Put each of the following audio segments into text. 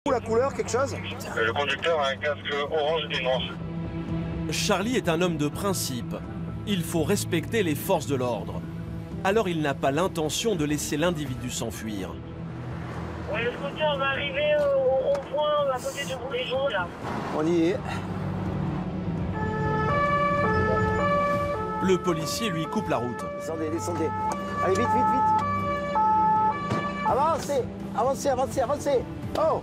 La couleur, quelque chose? Le conducteur a un casque orange et noir. Charlie est un homme de principe. Il faut respecter les forces de l'ordre. Alors il n'a pas l'intention de laisser l'individu s'enfuir. Ouais, le scooter va arriver au rond-point à côté de Bourg-les-Jours, là. On y est. Le policier lui coupe la route. Descendez, descendez. Allez, vite, vite, vite. Avancez, avancez, avancez, avancez. Oh,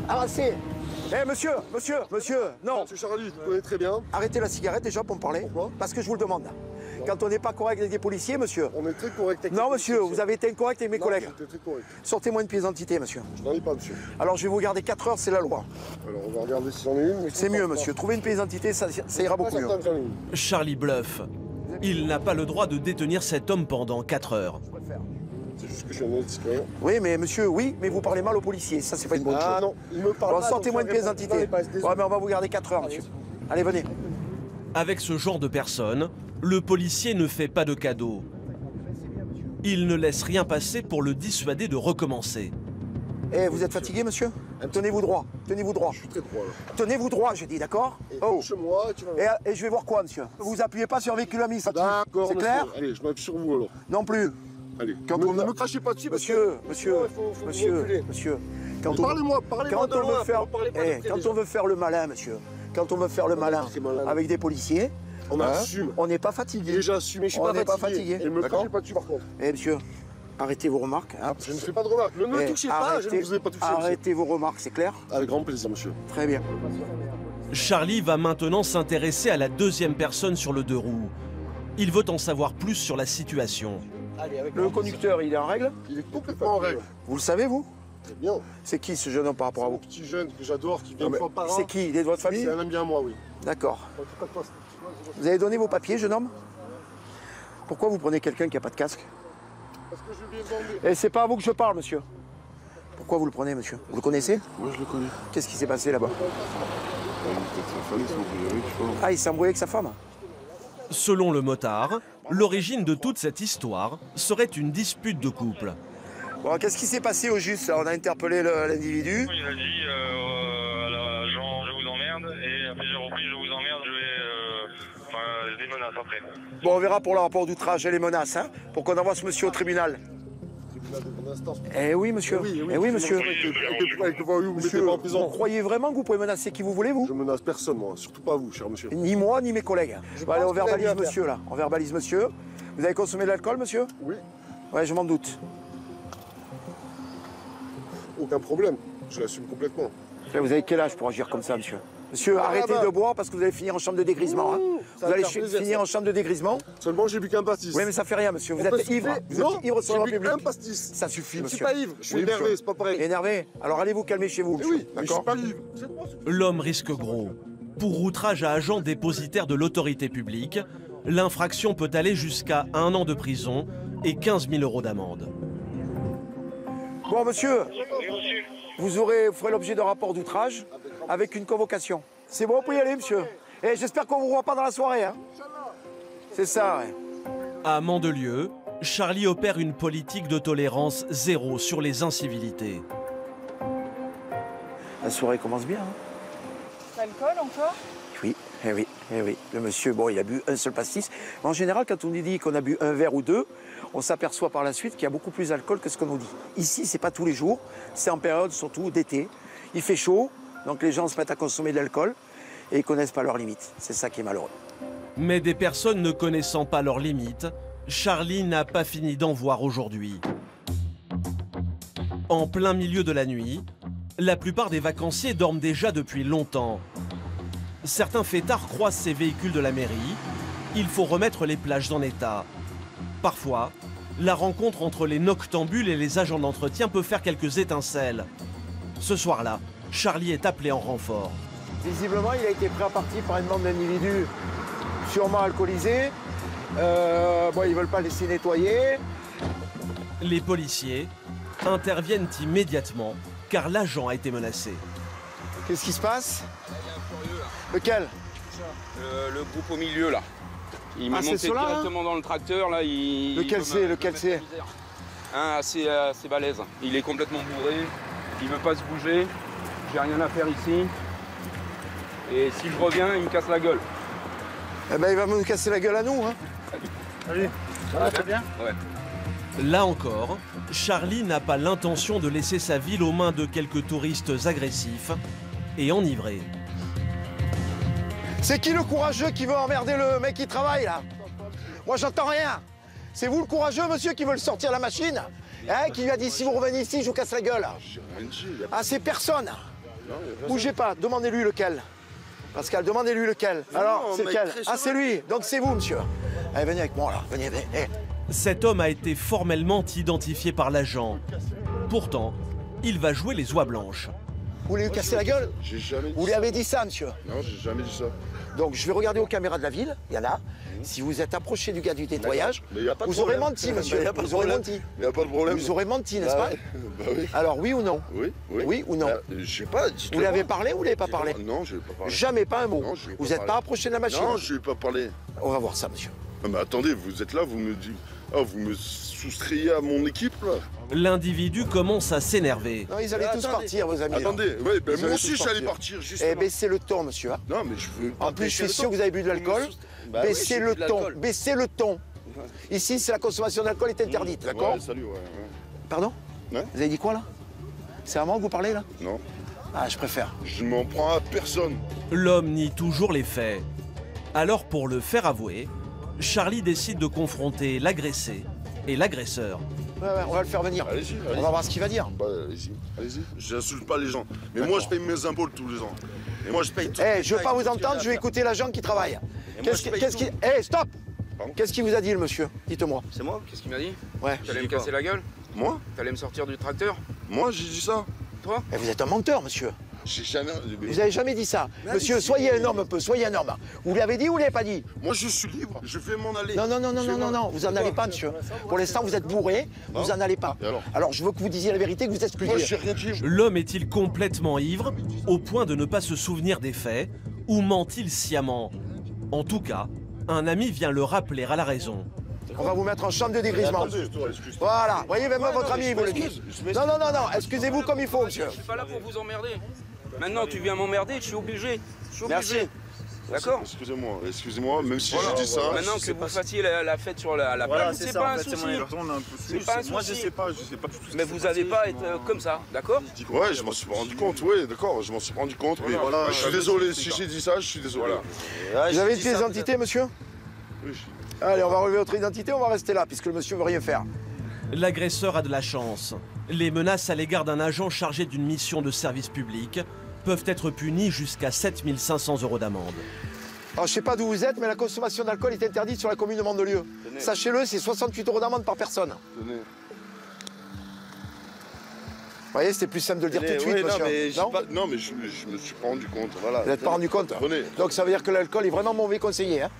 avancez. Eh, monsieur, non. Monsieur Charlie, je vous connais très bien. Arrêtez la cigarette déjà pour me parler. Pourquoi? Parce que je vous le demande. Quand on n'est pas correct avec des policiers, monsieur. On est très correct avec Non, monsieur, vous avez été incorrect avec mes collègues. J'étais très correct. Sortez-moi une pièce d'identité, monsieur. Je n'en ai pas, monsieur. Alors, je vais vous garder 4 heures, c'est la loi. Alors, on va regarder si j'en ai une. C'est mieux, monsieur. Trouvez une pièce d'identité, ça ira beaucoup mieux. Charlie bluffe. Il n'a pas le droit de détenir cet homme pendant 4 heures. C'est juste que je suis un honnête citoyen. Oui, mais monsieur, oui, mais vous parlez mal aux policiers. Ça, c'est pas une bonne chose. Ah non, il me parle Bon, pas, sortez-moi une donc pièce je d'identité. réponds pas, Ouais, mais on va vous garder 4 heures, monsieur. Allez, venez. Avec ce genre de personnes, le policier ne fait pas de cadeaux. Il ne laisse rien passer pour le dissuader de recommencer. Eh, vous êtes fatigué, monsieur? Tenez-vous droit, tenez-vous droit. Je suis très droit, là. Tenez-vous droit, j'ai dit, d'accord? Oh. Moi, tu vas... Et je vais voir quoi, monsieur? Vous appuyez pas sur un véhicule administratif. D'accord, c'est monsieur. clair? Allez, je m'appuie sur vous, alors. Non plus. Allez, Quand ne on a- me crachez pas dessus, parce que... Monsieur, monsieur. Quand on Parlez-moi quand de on loin, veut faire, parlez pas de près, quand déjà. on veut faire le malin, monsieur, quand on veut faire le malin c'est malin. avec des policiers, On hein, assume. on n'est pas fatigué. Déjà assumé, je suis On pas n'est pas fatigué. fatigué, Et ne me d'accord? crachez pas dessus, par contre. Eh, monsieur, arrêtez vos remarques. Hein. Je ne fais pas de remarques. Ne me Eh, touchez pas, je ne vous ai pas touché, monsieur. Arrêtez vos remarques, c'est clair? Avec grand plaisir, monsieur. Très bien. Charlie va maintenant s'intéresser à la deuxième personne sur le 2 roues. Il veut en savoir plus sur la situation. Le conducteur, il est en règle? Il est complètement en règle. Vous le savez, vous? Très bien. C'est qui ce jeune homme par rapport à C'est un vous? petit jeune que j'adore, qui vient Non, mais une fois par an. c'est qui? Il est de votre famille? C'est un ami à moi, oui. D'accord. Vous avez donné vos papiers, jeune homme? Pourquoi vous prenez quelqu'un qui n'a pas de casque? Parce que je viens demander. Et c'est pas à vous que je parle, monsieur. Pourquoi vous le prenez, monsieur? Vous le connaissez? Moi, je le connais. Qu'est-ce qui s'est passé là-bas? Peut-être sa femme, son priori, tu vois. Ah, il s'est embrouillé avec sa femme? Selon le motard, l'origine de toute cette histoire serait une dispute de couple. Bon, qu'est-ce qui s'est passé au juste, là? On a interpellé l'individu. Il a dit à l'agent je vous emmerde et à plusieurs reprises je vous emmerde, des menaces après. Bon, on verra pour le rapport d'outrage et les menaces, hein, pour qu'on envoie ce monsieur au tribunal. Tribunal de grande instance. Eh oui, monsieur. Eh oui, monsieur. Avec le voyou, vous mettez Monsieur, pas en vous prison. croyez vraiment que vous pouvez menacer qui vous voulez, vous? Je menace personne, moi. Surtout pas vous, cher monsieur. Ni moi, ni mes collègues. Bon, allez, on pense que vous avez verbalise bien fait. monsieur, là. On verbalise monsieur. Vous avez consommé de l'alcool, monsieur? Oui, Ouais, je m'en doute. aucun problème. Je l'assume complètement. Vous avez quel âge pour agir comme ça, monsieur? Monsieur, arrêtez de boire parce que vous allez finir en chambre de dégrisement. Hein. Ça Vous va allez faire plaisir, finir ça. en chambre de dégrisement. Seulement, j'ai bu qu'un pastis. Oui, mais ça fait rien, monsieur. Vous On peut êtes ivre. souffler. Vous Non, êtes ivre sur la voie j'ai bu publique. un pastis. Ça suffit, Je ne monsieur. suis pas ivre. Je suis Oui, énervé, monsieur. c'est pas pareil. Énervé? Alors allez vous calmer chez vous, Eh monsieur. oui, mais je suis D'accord? pas ivre. L'homme risque gros. Pour outrage à agent dépositaire de l'autorité publique, l'infraction peut aller jusqu'à 1 an de prison et 15 000 € d'amende. Bon, monsieur, Oui, monsieur. vous ferez l'objet d'un rapport d'outrage avec une convocation. C'est bon, vous pouvez y aller, monsieur. Et j'espère qu'on vous voit pas dans la soirée. Hein. C'est ça, ouais. À Mandelieu, Charlie opère une politique de tolérance zéro sur les incivilités. La soirée commence bien. Hein. L'alcool encore? Oui, eh oui, eh oui. Le monsieur, bon, il a bu un seul pastis. En général, quand on nous dit qu'on a bu un verre ou deux, on s'aperçoit par la suite qu'il y a beaucoup plus d'alcool que ce qu'on nous dit. Ici, c'est pas tous les jours. C'est en période surtout d'été. Il fait chaud, donc les gens se mettent à consommer de l'alcool et ils connaissent pas leurs limites. C'est ça qui est malheureux. Mais des personnes ne connaissant pas leurs limites, Charlie n'a pas fini d'en voir aujourd'hui. En plein milieu de la nuit, la plupart des vacanciers dorment déjà depuis longtemps. Certains fêtards croisent ces véhicules de la mairie. Il faut remettre les plages en état. Parfois, la rencontre entre les noctambules et les agents d'entretien peut faire quelques étincelles. Ce soir-là, Charlie est appelé en renfort. Visiblement, il a été pris à partie par une bande d'individus sûrement alcoolisés. Bon, ils veulent pas laisser nettoyer. Les policiers interviennent immédiatement car l'agent a été menacé. Qu'est-ce qui se passe? Lequel? Le groupe au milieu là. Il m'a Ah, c'est monté ceux-là, directement dans le tracteur là. Lequel c'est? Lequel c'est? Un assez balèze. Il est complètement bourré. Il veut pas se bouger. j'ai rien à faire ici. Et si je reviens, il me casse la gueule. Eh ben, il va nous casser la gueule à nous, hein. Salut, ça va, très bien? Ouais. Là encore, Charlie n'a pas l'intention de laisser sa ville aux mains de quelques touristes agressifs et enivrés. C'est qui le courageux qui veut emmerder le mec qui travaille, là? Moi, j'entends rien. C'est vous le courageux, monsieur, qui veut le sortir la machine? Hein, qui lui a dit, si vous revenez ici, je vous casse la gueule. Ah, c'est personne. Bougez pas, demandez-lui lequel. Pascal, demandez-lui lequel. Alors, c'est lequel? Ah, c'est lui. Donc, c'est vous, monsieur. Allez, venez avec moi, là. Venez, venez. Cet homme a été formellement identifié par l'agent. Pourtant, il va jouer les oies blanches. Vous voulez lui casser la gueule? J'ai jamais dit Vous lui avez dit ça, monsieur? Non, j'ai jamais dit ça. Donc, je vais regarder aux caméras de la ville. Il y en a. Si vous êtes approché du gars du nettoyage, Mais y a pas de vous aurez problème. menti, monsieur. Mais y a pas de Vous aurez problème. menti. Il n'y a pas de problème. Vous aurez menti, n'est-ce pas? Bah oui. Alors, oui ou non? Oui, oui. Oui ou non? Je sais pas, dites-le Vous l'avez moi. parlé ou vous l'avez pas parlé? Non, je ne vais pas parler. Jamais, pas un mot. Non, je vais pas Vous n'êtes parler. pas approché de la machine? Non, je ne vais pas parler. On va voir ça, monsieur. Ah, mais attendez, vous êtes là, vous me dites... Ah, vous me soustrayez à mon équipe, là. L'individu commence à s'énerver. Non, ils allaient tous partir, vos amis. là. Attendez, ouais, ben Ils moi allaient aussi tous j'allais partir. partir, justement. Eh, baissez le ton, monsieur. hein. Non, mais je veux pas En plus, je suis baisser sûr le que vous avez bu de l'alcool. Bah oui, Baissez j'ai le bu de ton. l'alcool. Baissez le ton. Ici, c'est la consommation d'alcool est interdite, d'accord? Ouais, salut, ouais. Pardon? Ouais. Vous avez dit quoi, là? C'est à moi que vous parlez, là? Non, Ah, je préfère. je ne m'en prends à personne. L'homme nie toujours les faits. Alors pour le faire avouer, Charlie décide de confronter l'agressé et l'agresseur. Ouais, on va le faire venir. Allez-y, On allez-y. va voir ce qu'il va dire. Bah, allez-y, allez-y. J'insulte pas les gens. Mais moi, je paye mes impôts tous les ans. Et moi, je paye tout. Eh, je veux pas vous entendre, je vais écouter l'agent qui travaille. Qu'est-ce qui... Eh, stop! Pardon? Qu'est-ce qu'il vous a dit, le monsieur? Dites-moi. C'est moi? Qu'est-ce qu'il m'a dit? Ouais. Tu allais me casser la gueule? Moi Tu allais me sortir du tracteur? Moi, j'ai dit ça. Toi? Eh, vous êtes un menteur, monsieur. J'ai jamais... Vous avez jamais dit ça. Monsieur, soyez un homme un peu, soyez un homme. Vous l'avez dit ou vous l'avez pas dit? Moi, je suis libre. Je vais m'en aller. Non, non, non, non, non, non, non, vous en allez pas, monsieur. Pour l'instant, vous êtes bourré, vous en allez pas. Et alors? Alors, je veux que vous disiez la vérité, que vous exclusiez. Moi, j'ai rien dit. L'homme est-il complètement ivre, au point de ne pas se souvenir des faits, ou ment-il sciemment? En tout cas, un ami vient le rappeler à la raison. On va vous mettre en chambre de dégrisement. Voilà, voyez, même votre ami, il vous le dit. Non, non, non, non, excusez-vous comme il faut, monsieur. Je suis pas là pour vous emmerder. Maintenant, tu viens m'emmerder, je suis obligé. Je suis Merci. obligé. D'accord? Excusez-moi, excusez-moi, même si j'ai dit ça. Maintenant que vous fassiez la fête sur la Voilà, plage, c'est c'est ça, pas en un fait, c'est souci. mon élection, on est un peu flou. C'est pas un Moi, je souci. sais pas du tout ce qui Mais s'est vous n'allez passé, pas je être m'en- comme ça, d'accord? Ouais, je m'en suis pas rendu compte, oui, d'accord, je m'en suis pas rendu compte, mais Voilà, je suis désolé, si j'ai dit ça, je suis désolé. Vous avez une pièce d'identité, monsieur? Oui, Allez, on va relever votre identité, on va rester là, puisque le monsieur veut rien faire. L'agresseur a de la chance. Les menaces à l'égard d'un agent chargé d'une mission de service public peuvent être punies jusqu'à 7 500 € d'amende. Alors, je sais pas d'où vous êtes, mais la consommation d'alcool est interdite sur la commune de Mandelieu. Sachez-le, c'est 68 € d'amende par personne. Vous tenez. voyez, c'était plus simple de le dire tout de suite, Oui, non, monsieur. mais, Non non, mais je me suis pas rendu compte, voilà. Vous n'êtes pas rendu compte? Prenez. Donc ça veut dire que l'alcool est vraiment mauvais conseiller, hein?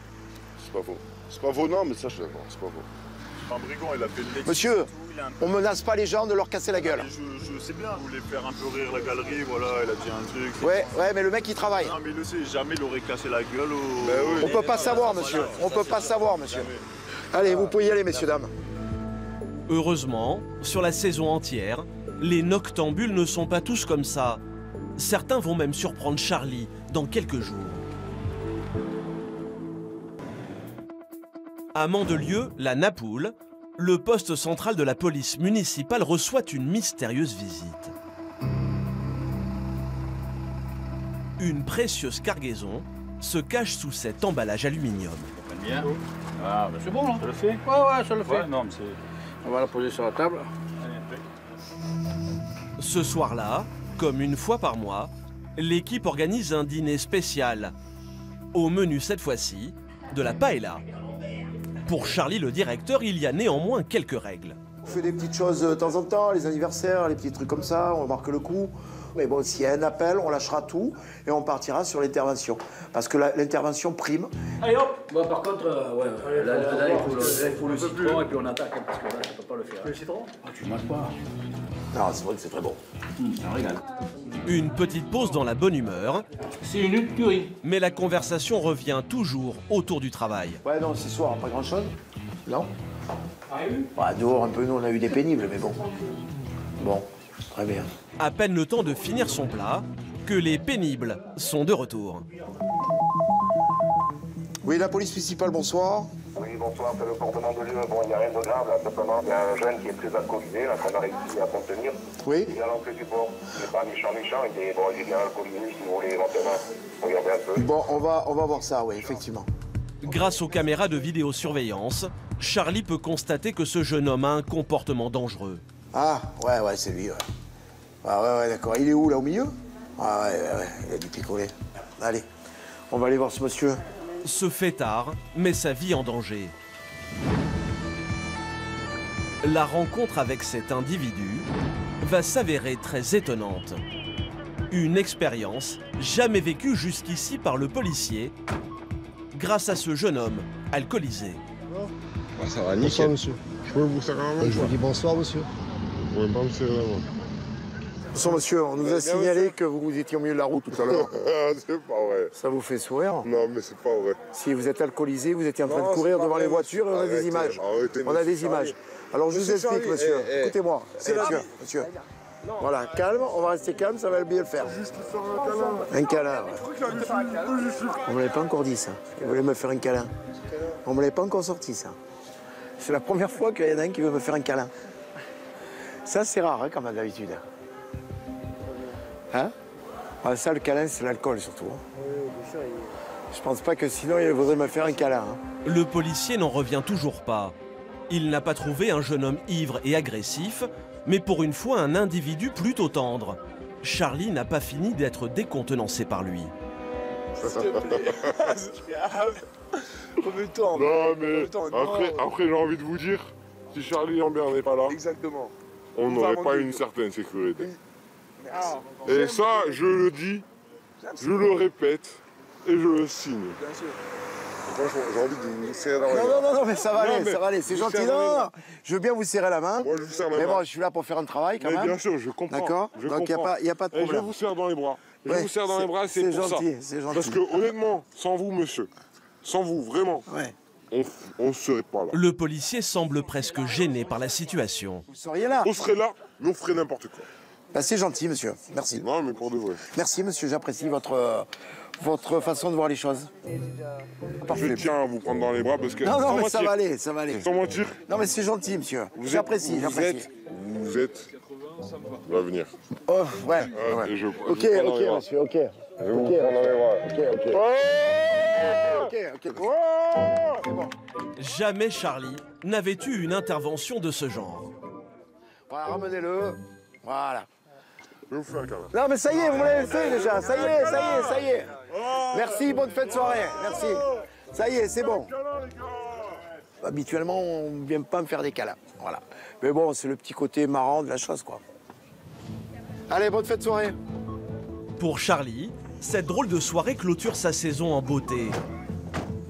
C'est pas faux. C'est pas faux, non, mais ça, je suis d'accord, c'est pas faux. Un brigand, il a fait le mec. Monsieur, Il a un peu- on menace pas les gens de leur casser la gueule. Je sais bien, il voulait faire un peu rire la galerie, voilà, il a dit un truc. Ouais, ouais, mais le mec, il travaille. Non, mais il le sait, jamais il aurait cassé la gueule au. Ben oui. On peut pas savoir, monsieur. On peut pas savoir, monsieur. Allez, vous pouvez y aller, messieurs, dames. Heureusement, sur la saison entière, les noctambules ne sont pas tous comme ça. Certains vont même surprendre Charlie dans quelques jours. À Mandelieu, la Napoule, le poste central de la police municipale reçoit une mystérieuse visite. Une précieuse cargaison se cache sous cet emballage aluminium. Bien. Ah, ben c'est bon, là. Ça le fait? Ouais, ouais, ça le fait. Ouais, non, mais c'est. On va la poser sur la table. Ce soir-là, comme une fois par mois, l'équipe organise un dîner spécial. Au menu cette fois-ci, de la paella. Pour Charlie le directeur, il y a néanmoins quelques règles. On fait des petites choses de temps en temps, les anniversaires, les petits trucs comme ça, on marque le coup. Mais bon, s'il y a un appel, on lâchera tout et on partira sur l'intervention. Parce que l'intervention prime. Allez hop. Bon, par contre, ouais, là, il faut le citron et puis on attaque, hein, parce que là, je peux pas le faire. Le citron? Ah, tu manges pas. Non, c'est vrai que c'est très bon. Un régal. Une petite pause dans la bonne humeur, C'est une tuerie. mais la conversation revient toujours autour du travail. Ouais, non, ce soir, pas grand-chose. Non. Bah, dehors, un peu, nous, on a eu des pénibles, mais bon. Bon, Très bien. À peine le temps de finir son plat que les pénibles sont de retour. Oui, la police municipale, bonsoir. Oui, bonsoir, c'est le commandement de lieu. Bon, il n'y a rien de grave, là, simplement, il y a un jeune qui est très alcoolisé, là, qu'on a réussi à contenir. Oui. Il est à l'entrée du port. Il n'est pas méchant, il est bien alcoolisé, si vous voulez éventuellement regarder un peu. Bon, on va voir ça, oui, effectivement. Grâce aux caméras de vidéosurveillance, Charlie peut constater que ce jeune homme a un comportement dangereux. Ah, ouais, c'est lui, ouais. Ah, ouais, d'accord. Il est où, là, au milieu? Ah, ouais, il a dû picoler. Allez, on va aller voir ce monsieur. Ce fêtard met sa vie en danger. La rencontre avec cet individu va s'avérer très étonnante. Une expérience jamais vécue jusqu'ici par le policier grâce à ce jeune homme alcoolisé. Ah, ça va, nickel. Bonsoir, monsieur. Je peux vous serrer la main? Je vous dis bonsoir, monsieur. Vous pouvez pas me serrer la main. Bonsoir, monsieur. On nous a signalé que vous étiez au milieu de la route tout à l'heure. C'est pas vrai. Ça vous fait sourire? Non, mais c'est pas vrai. Si vous êtes alcoolisé, vous étiez en train de courir devant les voitures et on a des images. On a des images. Alors je vous explique, monsieur. Écoutez-moi. Monsieur. Voilà, calme, on va rester calme, ça va bien le faire. Juste lui faire un câlin. Un câlin, ouais. On me l'avait pas encore dit, ça. Vous voulez me faire un câlin. On me l'avait pas encore sorti, ça. C'est la première fois qu'il y en a un qui veut me faire un câlin. Ça, c'est rare, hein, quand même, d'habitude. Hein? Ah, ça, le câlin, c'est l'alcool, surtout. Je pense pas que sinon, il voudrait me faire un câlin. Hein. Le policier n'en revient toujours pas. Il n'a pas trouvé un jeune homme ivre et agressif, mais pour une fois un individu plutôt tendre. Charlie n'a pas fini d'être décontenancé par lui. Non, mais après j'ai envie de vous dire, si Charlie Lambert n'est pas là, Exactement. on n'aurait pas une certaine sécurité. Et ça, je le dis, je le répète et je le signe. Bien sûr. Franchement, j'ai envie de vous serrer dans les mains. Non, mais ça va aller, c'est gentil. Non, je veux bien vous serrer la main. Moi, je vous serre la Mais main. bon, je suis là pour faire un travail quand Mais même. bien sûr, je comprends. D'accord. Je Donc il comprends. n'y a pas de Et je problème. vous serre dans les bras. Je Ouais, vous serre dans les bras, c'est pour gentil, ça. c'est gentil. Parce que honnêtement, sans vous, monsieur, sans vous, vraiment, Ouais. on ne serait pas là. Le policier semble presque gêné par la situation. Vous seriez là. On serait là, mais on ferait n'importe quoi. Bah, c'est gentil, monsieur. Merci. Non, mais pour de vrai. Merci, monsieur. J'apprécie votre façon de voir les choses. Je tiens à vous prendre dans les bras parce que. Non, sans mais ça mentir, va aller, ça va aller. Sans mentir, Non, mais c'est gentil, monsieur. vous J'apprécie. êtes l'avenir. Oh, ouais. Et je Ok, vous prends dans les bras. monsieur, ok. Je vous prends dans les bras. Ok. C'est bon. Jamais Charlie n'avait eu une intervention de ce genre. Voilà, ramenez-le. Voilà. Je vous fais un câlin. Non, mais ça y est, vous l'avez fait déjà. Ça y est. Merci, bonne fête de soirée. Merci. Ça y est, c'est bon. Habituellement, on ne vient pas me faire des câlins. Voilà. Mais bon, c'est le petit côté marrant de la chose, quoi. Allez, bonne fête de soirée. Pour Charlie, cette drôle de soirée clôture sa saison en beauté.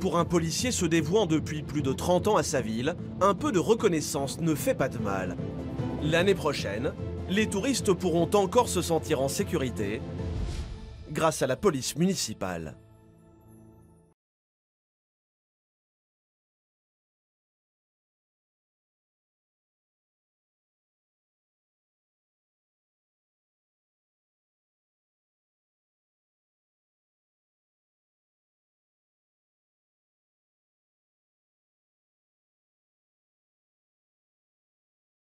Pour un policier se dévouant depuis plus de 30 ans à sa ville, un peu de reconnaissance ne fait pas de mal. L'année prochaine, les touristes pourront encore se sentir en sécurité grâce à la police municipale.